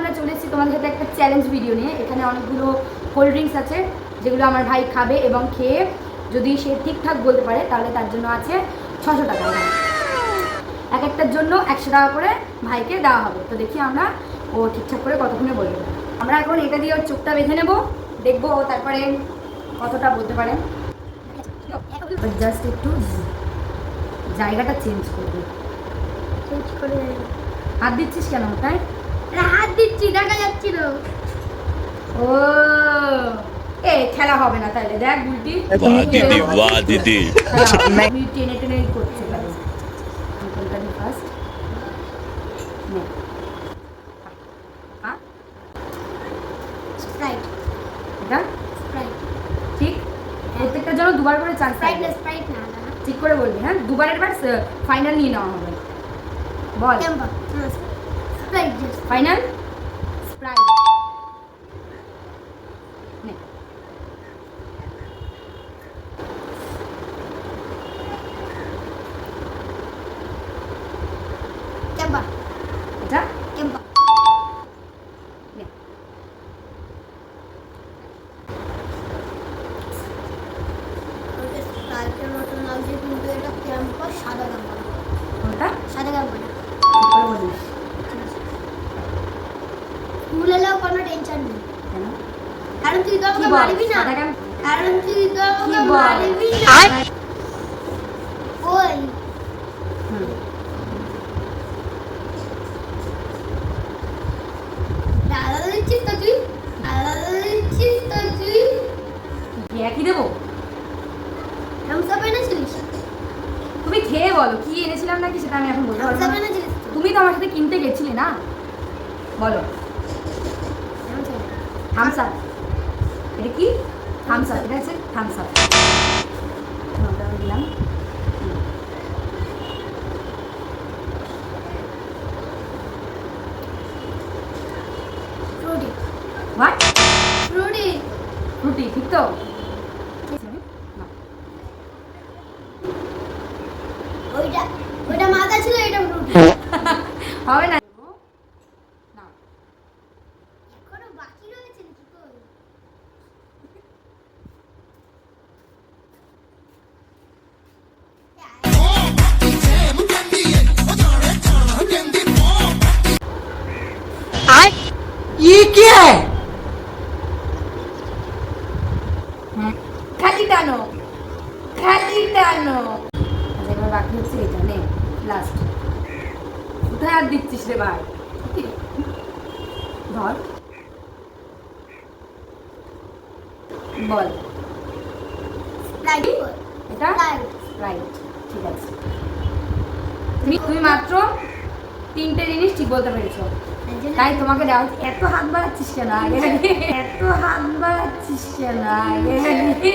আমরা চলে এসেছি তোমাদের সাথে একটা চ্যালেঞ্জ ভিডিও নিয়ে। এখানে অনেকগুলো কোল্ড ড্রিঙ্কস আছে যেগুলো আমার ভাই খাবে এবং খেয়ে যদি সে ঠিকঠাক বলতে পারে তাহলে তার জন্য আছে 600 টাকা। এক একটার জন্য 100 টাকা করে ভাইকে দেওয়া হবে। তো দেখি আমরা ও ঠিকঠাক করে কতক্ষণে বলবে। আমরা এখন এটা দিয়ে ওর চোখটা বেঁধে নেবো, দেখবো ও তারপরে কতটা বলতে পারে। জাস্ট একটু জায়গাটা চেঞ্জ করবে। চেঞ্জ করে হাত দিচ্ছিস কেন? তাই হাত দিচ্ছি, দেখা যাচ্ছিল। ও এ খেলা হবে না তাইলে। দেখ বুলটি বাহ দিদি টেনে টেনে করছে। ফার্স্ট স্প্রাইট, এটা স্প্রাইট। ঠিক, প্রত্যেকটার জন্য দুবার করে চান্স স্প্রাইট থাকবে। না, স্প্রাইট না, না। ঠিক করে বলবি, হ্যাঁ? দুবারের বার ফাইনাল নিয়ে নেওয়া হবে। বল Campa, Sprite just. Final Sprite. নে ক্যাম্পা, এটা ক্যাম্পা। নে ওটা স্প্রাইটের মতন লাগছে কিন্তু এটা ক্যাম্পা, সাদা ক্যাম্পা। ওটা সাদা ক্যাম্পা না। ঠিক করে বলিস। স্কুল এলেও কোনো টেনশন নেই, কেন? কারণ তুই তো কি আমাকে বল? মারবি না। সাদা কেন? কারণ তুই তো কি আমাকে বল? মারবি না। ওই হুম। আলাদা দিচ্ছিস তো তুই, আলাদা দিচ্ছিস তো তুই। কি একই দেবো? থামস আপ এনেছিলিস? তুমি খেয়ে বলো কি এনেছিলাম নাকি সেটা আমি এখন বলতে থামস পারবো আপ না। এনেছিলিস তো? তুমি তো আমার সাথে কিনতে গেছিলে না? বলো। Thums Up. এটা কি? Thums Up. এটা হচ্ছে থামস আপ। ওটা আমি দিলাম। Frooti, what? ফ্রুটি। রুটি, ঠিক তো? না। ওইটা, ওইটা মাথা ছিল, এটা ফ্রুটি। হবে না। না। এখনো বাকি রয়েছে নাকি কই? ये क्या है? খালি টানো, খালি টানো। আচ্ছা এবার বাকি হচ্ছে এটা। নে লাস্ট। কোথায় হাত দিচ্ছিস রে ভাই? ধর বল। স্প্রাইট বল। এটা স্প্রাইট। রাইট, ঠিক আছে। তুমি মাত্র 3টে জিনিস ঠিক বলতে পেরেছো, তাই তোমাকে দেওয়া হচ্ছে। এত হাত বাড়াচ্ছিস কেন আগে আগে? এত হাত বাড়াচ্ছিস কেন আগে আগে?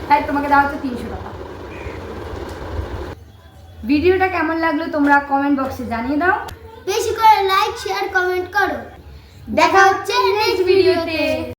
তাই তোমাকে দেওয়া হচ্ছে 300 টাকা। ভিডিওটা কেমন লাগলো তোমরা কমেন্ট বক্সে জানিয়ে দাও। বেশি করে লাইক, শেয়ার, কমেন্ট করো। দেখা হচ্ছে নেক্সট ভিডিওতে।